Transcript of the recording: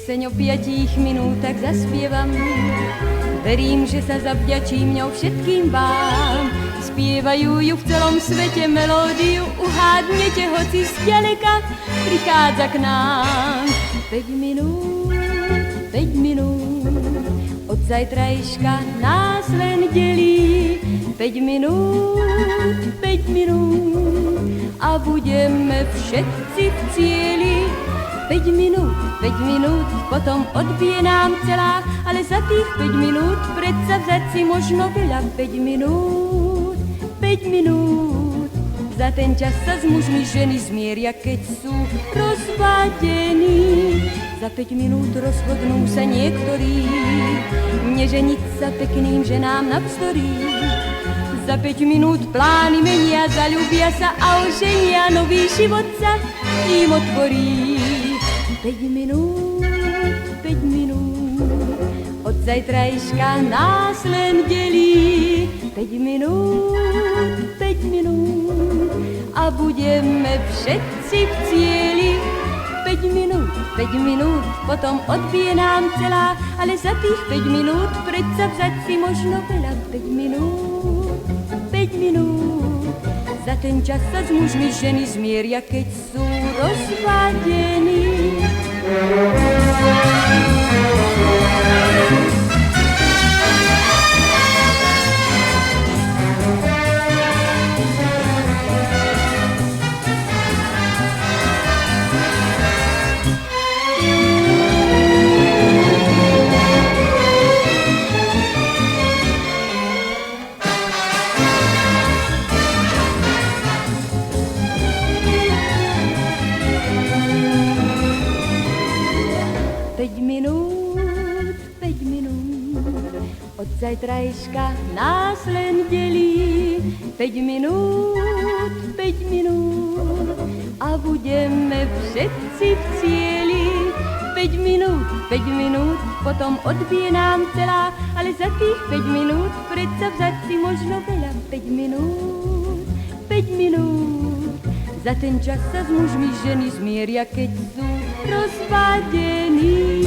Pieseň o 5 minútach zaspievam, verím, že sa zavďačím ňou všetkým vám. Spievajú ju v celom svete, melódiu uhádnete, hoci zďaleka prichádza k nám. 5 minút, 5 minút, od zajtrajška nás len delí. 5 minút, 5 minút a budeme všetci v cieli. 5 minút, potom odbije nám celá, ale za tých 5 minút predsa vzať si možno veľa. 5 minút, 5 minút, za ten čas sa s mužmi ženy zmieria, keď sú rozvadení. Za 5 minút rozhodnú sa niektorí, neženiť sa pekným ženám navzdorí. Za 5 minút plány menia, zaľúbia sa a oženia, nový život sa im otvorí. 5 minút, 5 minút, od zajtrajška nás len delí. 5 minút, 5 minút a budeme všetci v cieli. 5 minút, potom odbije nám celá, ale za tých 5 minút predsa vzať si možno veľa. 5 minút, 5 minút, za ten čas sa s mužmi ženy zmieria, keď sú rozvadení. Od zajtrajška nás len delí. 5 minút, 5 minút a budeme všetci v cieli. 5 minút, potom odbije nám celá, ale za tých 5 minút predsa vzať si možno veľa. 5 minút, 5 minút, za ten čas sa s mužmi ženy zmieria, keď sú rozvadení.